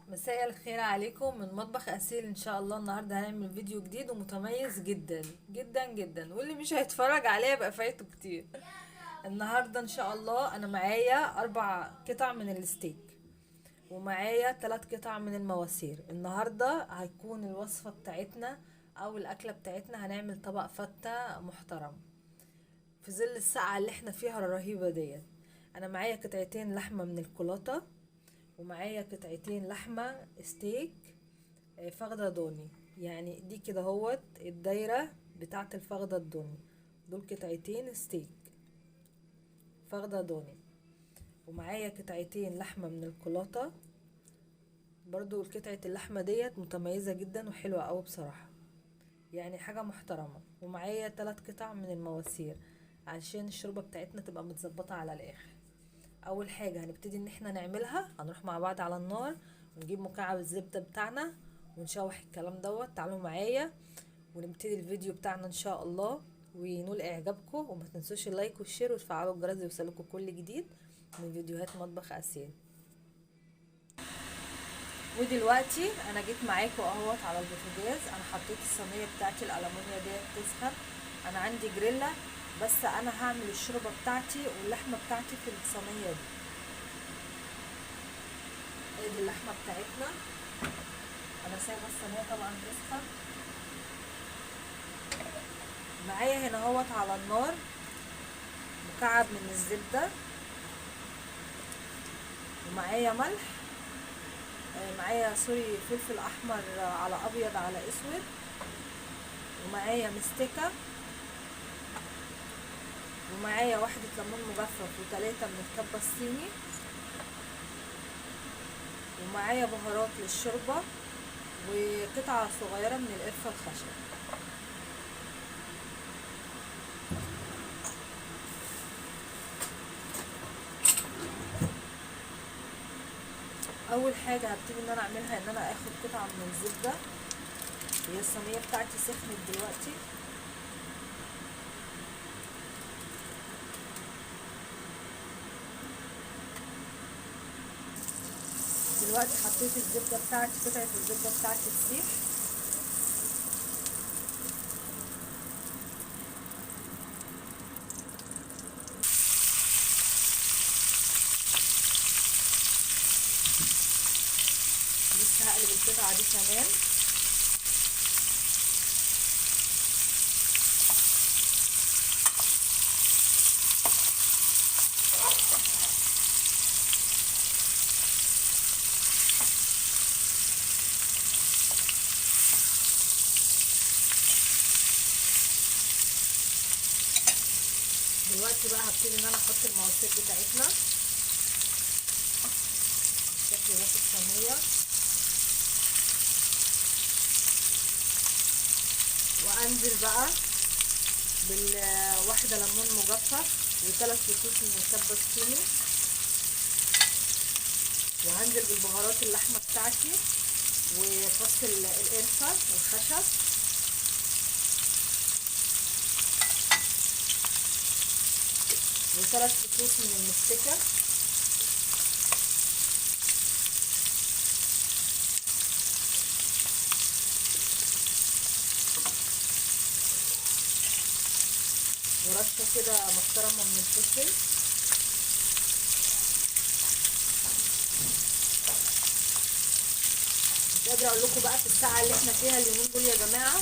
مساء الخير عليكم من مطبخ أسيل. إن شاء الله النهاردة هنعمل فيديو جديد ومتميز جدا جدا جدا، واللي مش هيتفرج عليه يبقى فايته كتير. النهاردة إن شاء الله أنا معايا 4 قطع من الستيك، ومعايا 3 قطع من المواسير. النهاردة هيكون الوصفة بتاعتنا أو الأكلة بتاعتنا، هنعمل طبق فتة محترم في ظل السقعة اللي احنا فيها الرهيبة ديت. أنا معايا قطعتين لحمة من الكولاطة، ومعايا قطعتين لحمة ستيك فخدة ضاني. يعني دي كده هوت الدايرة بتاعت الفخدة الضاني، دول قطعتين ستيك فخدة ضاني. ومعايا قطعتين لحمة من الكولاطة، برضو قطعة اللحمة ديت متميزة جدا وحلوة اوي بصراحة، يعني حاجة محترمة. ومعايا 3 قطع من المواسير علشان الشوربة بتاعتنا تبقى متظبطة على الاخر. اول حاجة هنبتدي ان احنا نعملها، هنروح مع بعض على النار ونجيب مكعب الزبدة بتاعنا ونشوح الكلام دوت. تعالوا معايا ونبتدي الفيديو بتاعنا ان شاء الله، وينول اعجابكم، وما تنسوش اللايك والشير وتفعلوا الجرس يوصلكم كل جديد من فيديوهات مطبخ اسيل. ودلوقتي انا جيت معاكم اهوت على البوتاجاز. انا حطيت الصينيه بتاعتي الالومنيا ديت تسخن. انا عندي جريلا، بس انا هعمل الشوربه بتاعتي واللحمه بتاعتي في الصينيه دي. ادي اللحمه بتاعتنا، انا سايبه الصينيه طبعا تسخن. معايا هنا اهوت على النار مكعب من الزبده، ومعايا ملح، معايا سوري فلفل احمر على ابيض على اسود، ومعايا مستكه، ومعايا 1 ليمون مجفف و3 من الكبه الصيني، ومعايا بهارات للشوربه، وقطعه صغيره من القرفه الخشب. اول حاجه هبتدي ان انا اعملها ان انا اخد قطعه من الزبده. هي الصينيه بتاعتي سخنت دلوقتي، حطيت الزبده بتاعتي، قطعه الزبده بتاعتي تسيح. لسه هقلب القطعه دي كمان. دلوقتي بقى هبتدي ان انا احط المواسير بتاعتنا بالشكل ده في الصينيه، وانزل بقى بالواحدة ليمون مجفف و3 فصوص من الكبة الصيني، وهنزل بالبهارات اللحمة بتاعتي وفص القرفة والخشب، و3 فصوص من المستكة، ورشة كده محترمة من الفلفل. مش قادرة اقول لكم بقى في الساعة اللي احنا فيها اليومين دول يا جماعة،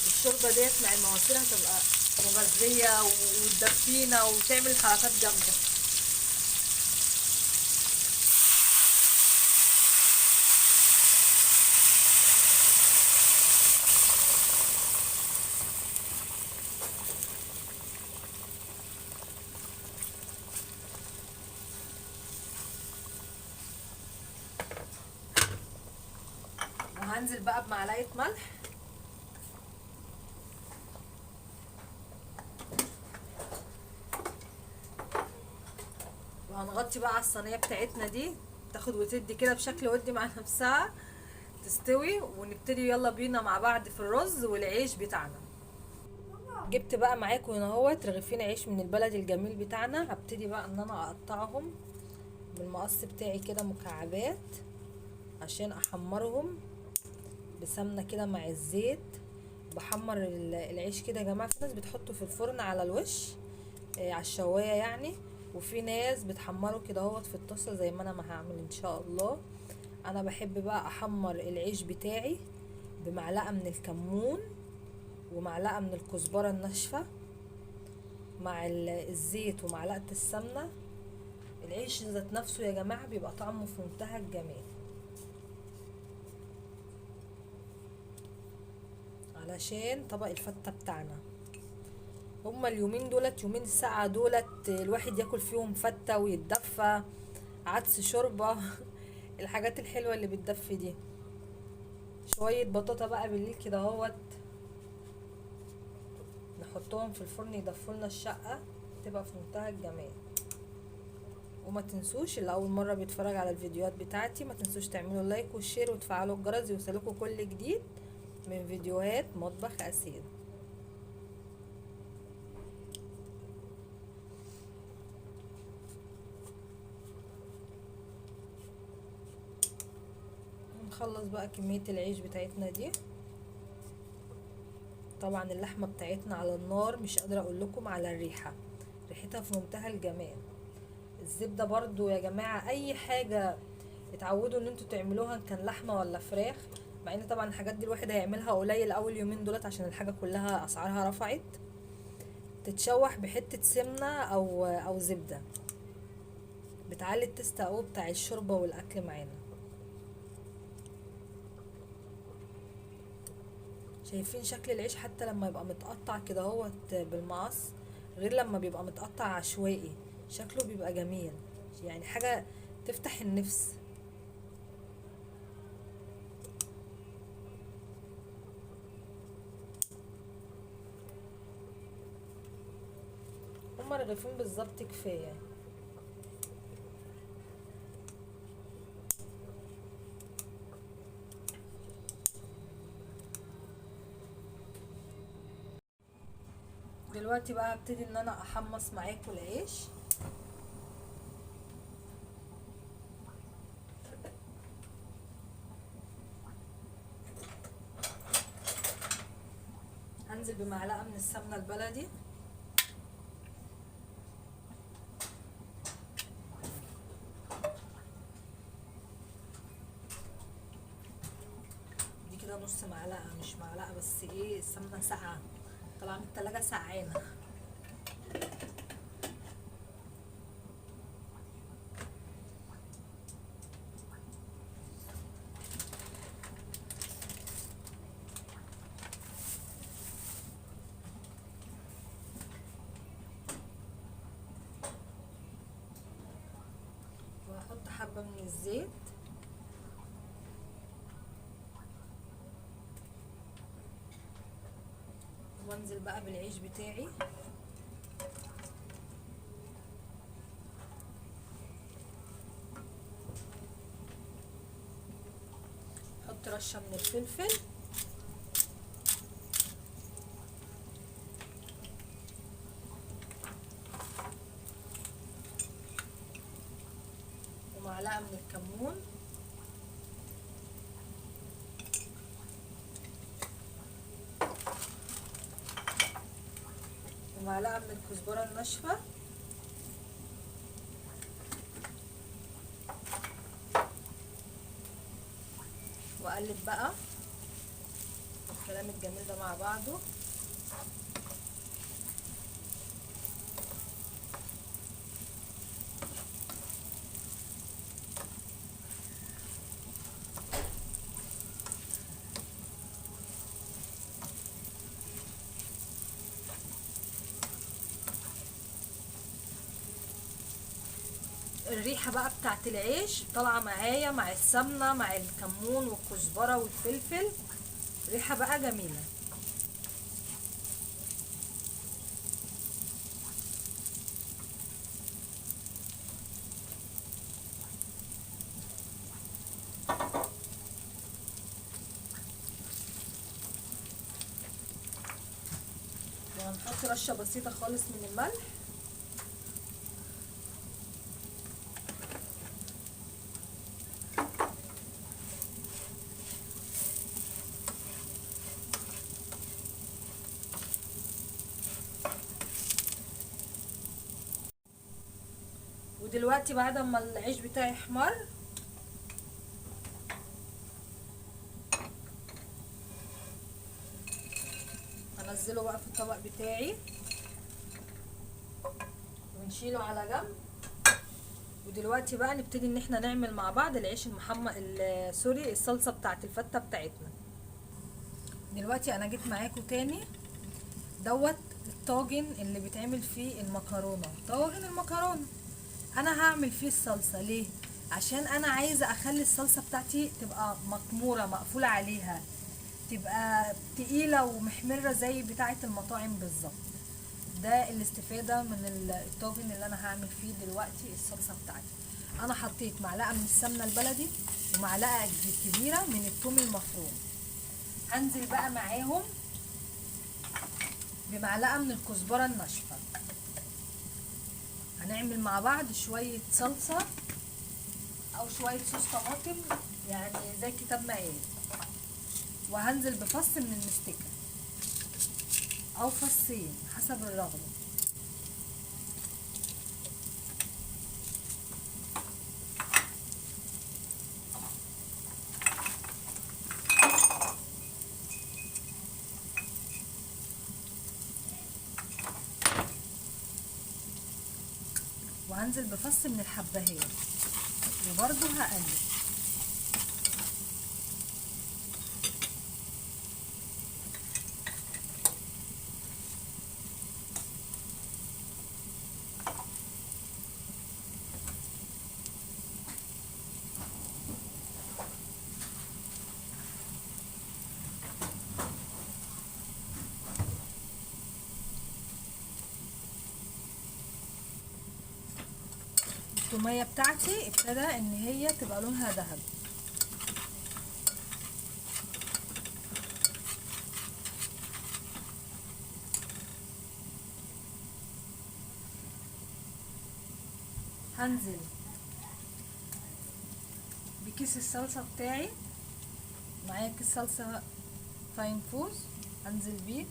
الشوربة ديت مع المواسير هتبقى مغذية وتدفينا وتعمل حركات جامدة. وهنزل بقى بمعلقة ملح، وهنغطي بقى على الصينيه بتاعتنا دي تاخد وتدي كده بشكل ودي مع نفسها تستوي، ونبتدي يلا بينا مع بعض في الرز والعيش بتاعنا. جبت بقى معاكم هنا اهوت رغيفين عيش من البلد الجميل بتاعنا. هبتدي بقى ان انا اقطعهم بالمقص بتاعي كده مكعبات، عشان احمرهم بسمنه كده مع الزيت. بحمر العيش كده يا جماعه. في ناس بتحطه في الفرن على الوش على الشوايه يعني، وفي ناس بتحمره كده اهوت في الطاسه زي ما انا ما هعمل ان شاء الله. انا بحب بقى احمر العيش بتاعي بمعلقه من الكمون ومعلقه من الكزبره الناشفه مع الزيت ومعلقه السمنه. العيش ذات نفسه يا جماعه بيبقى طعمه في منتهى الجمال، علشان طبق الفته بتاعنا. هما اليومين دولت، يومين الساعة دولت، الواحد ياكل فيهم فتة ويتدفى، عدس، شوربة الحاجات الحلوة اللي بتدفي دي. شوية بطاطا بقى بالليل كده اهوت نحطهم في الفرن يدفولنا الشقة، تبقى في منتهى الجمال. وما تنسوش اللي اول مرة بيتفرج على الفيديوهات بتاعتي، ما تنسوش تعملوا لايك والشير وتفعلوا الجرس يوصلكوا كل جديد من فيديوهات مطبخ أسيل. نخلص بقى كمية العيش بتاعتنا دي. طبعا اللحمة بتاعتنا على النار، مش قادرة اقول لكم على الريحة، ريحتها في منتهى الجمال. الزبدة برضو يا جماعة، اي حاجة اتعودوا ان انتوا تعملوها، ان كان لحمة ولا فراخ، مع ان طبعا الحاجات دي الواحد هيعملها قليل اول يومين دولت عشان الحاجة كلها اسعارها رفعت. تتشوح بحتة سمنة او زبدة، بتعلي التست قوي بتاع الشوربة والاكل معانا. شايفين شكل العيش حتى لما يبقى متقطع كده اهوت بالمقص، غير لما بيبقى متقطع عشوائي، شكله بيبقى جميل، يعني حاجة تفتح النفس. هما رغيفين بالظبط كفاية. دلوقتي بقى هبتدي ان انا احمص معاكم العيش. هنزل بمعلقة من السمنة البلدي، دي كده نص معلقة مش معلقة، بس ايه السمنة ساقعة طالعة من التلاجة سقعانة. وهحط حبة من الزيت، وانزل بقى بالعيش بتاعي. احط رشة من الفلفل، ومعلقة من الكمون، ومعلقة من الكزبرة الناشفة، واقلب بقى الكلام الجميل ده مع بعضه. الريحة بقى بتاعت العيش طالعة معايا مع السمنة مع الكمون والكزبرة والفلفل، ريحة بقى جميلة. وهنحط رشة بسيطة خالص من الملح، ودلوقتي بعد ما العيش بتاعي احمر هنزله بقى في الطبق بتاعي ونشيله على جنب. ودلوقتي بقى نبتدي ان احنا نعمل مع بعض العيش المحمر سوري الصلصه بتاعت الفته بتاعتنا. دلوقتي انا جيت معاكم تاني دوت الطاجن اللي بيتعمل فيه المكرونه، طاجن المكرونه. انا هعمل فيه الصلصه ليه؟ عشان انا عايزه اخلي الصلصه بتاعتي تبقى مكموره مقفوله عليها، تبقى تقيله ومحمره زي بتاعه المطاعم بالظبط. ده الاستفاده من الطاجن اللي انا هعمل فيه دلوقتي الصلصه بتاعتي. انا حطيت معلقه من السمنه البلدي ومعلقه كبيره من الثوم المفروم. هنزل بقى معاهم بمعلقه من الكزبره الناشفه. هنعمل مع بعض شويه صلصه او شويه صوص طماطم يعني زي كتاب مقادير. وهنزل بفص من المستكه او فصين حسب الرغبه. وهنزل بفص من الحبهان وبرده هقلب. التوميه بتاعتي ابتدى ان هي تبقى لونها ذهبي. هنزل بكيس الصلصه بتاعي، معايا كيس صلصه فاين فوز هنزل بيه.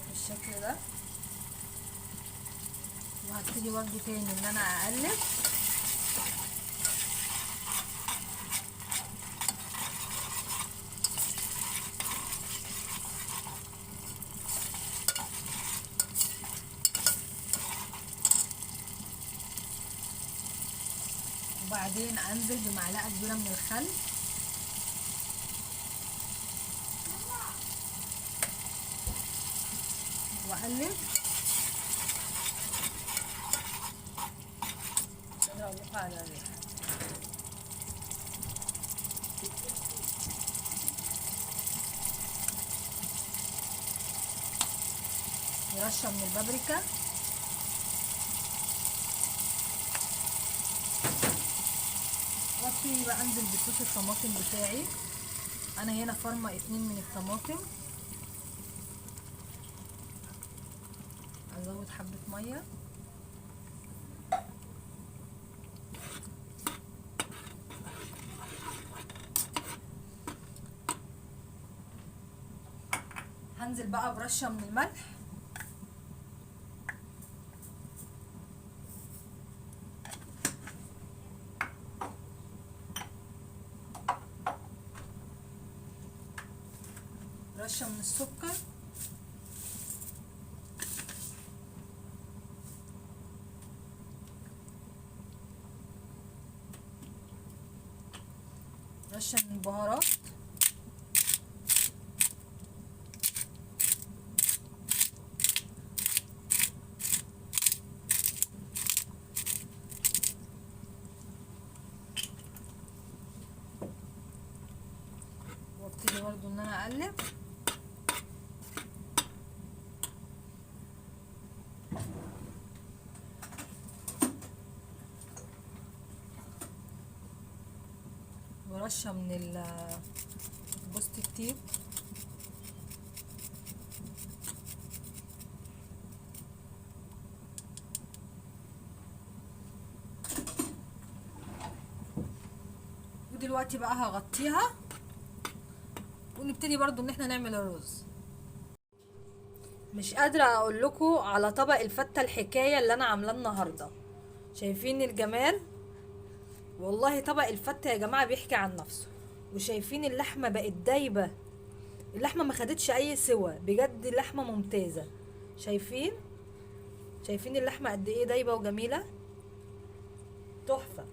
بالشكل ده. وهبتدي برده تاني ان انا اقلب. وبعدين انزل بمعلقه كبيره من الخل واقلب. مش قادره اقول لكم على الريحه. ورشه من البابريكا. وابتدي بقى انزل بصوص الطماطم بتاعي. انا هنا فرمه 2 من الطماطم. ازود حبه ميه. هنزل بقى برشه من الملح. رشه من السكر. رشه من البهارات. وابتدي برضو ان انا اقلب. ورشه من جوز الطيب. ودلوقتي بقى هغطيها ونبتدي برضو ان احنا نعمل الرز. مش قادرة اقول لكم على طبق الفتة الحكاية اللي انا عاملاه النهاردة. شايفين الجمال؟ والله طبق الفتة يا جماعة بيحكي عن نفسه. وشايفين اللحمة بقت دايبة، اللحمة ما خدتش اي سوى، بجد اللحمة ممتازة. شايفين اللحمة قد ايه دايبة وجميلة، تحفة.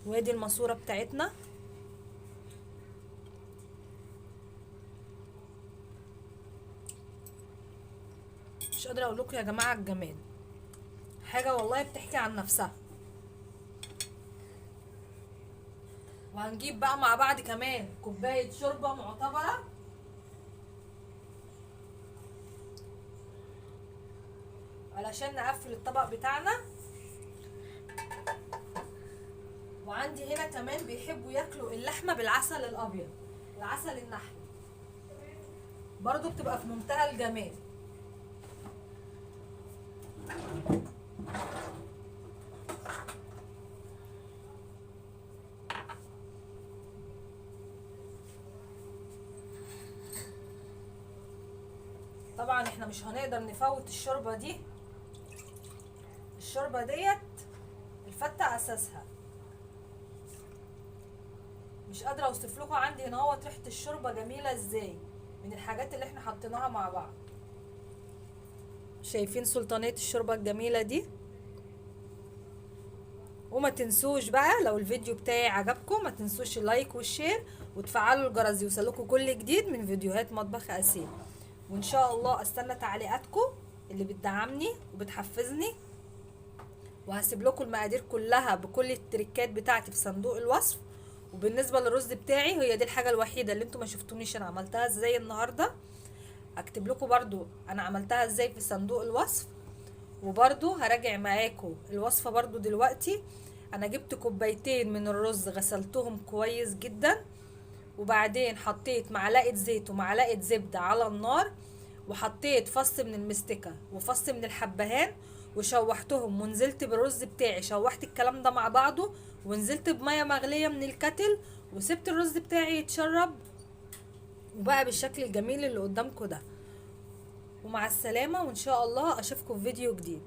وادي الماسورة بتاعتنا. مش قادرة اقول لكم يا جماعة الجمال، حاجة والله بتحكي عن نفسها. وهنجيب بقى مع بعض كمان كوباية شوربة معتبرة علشان نقفل الطبق بتاعنا. وعندي هنا كمان بيحبوا ياكلوا اللحمة بالعسل الابيض، العسل النحل، برضو بتبقى في منتهى الجمال. طبعا احنا مش هنقدر نفوت الشوربة دي، الشوربة ديت الفتة اساسها. مش قادرة اوصف لكم عندي هنا اهوت ريحة الشوربة جميلة ازاي من الحاجات اللي احنا حطيناها مع بعض. شايفين سلطانية الشوربة الجميلة دي؟ وما تنسوش بقى لو الفيديو بتاعي عجبكم ما تنسوش اللايك والشير وتفعلوا الجرس يوصلكوا كل جديد من فيديوهات مطبخ أسيل. وان شاء الله استنى تعليقاتكم اللي بتدعمني وبتحفزني. وهسيب لكم المقادير كلها بكل التريكات بتاعتي في صندوق الوصف. وبالنسبه للرز بتاعي هي دي الحاجه الوحيده اللي انتوا ما شفتونيش انا عملتها ازاي النهارده، اكتب لكم برضو انا عملتها ازاي في صندوق الوصف. وبرضو هراجع معاكم الوصفه برضو دلوقتي. انا جبت كوبايتين من الرز غسلتهم كويس جدا، وبعدين حطيت معلقه زيت ومعلقه زبده على النار، وحطيت فص من المستكه وفص من الحبهان وشوحتهم، ونزلت بالرز بتاعي، شوحت الكلام ده مع بعضه ونزلت بميه مغليه من الكتل وسبت الرز بتاعي يتشرب وبقى بالشكل الجميل اللي قدامكم ده. ومع السلامه، وان شاء الله اشوفكم في فيديو جديد.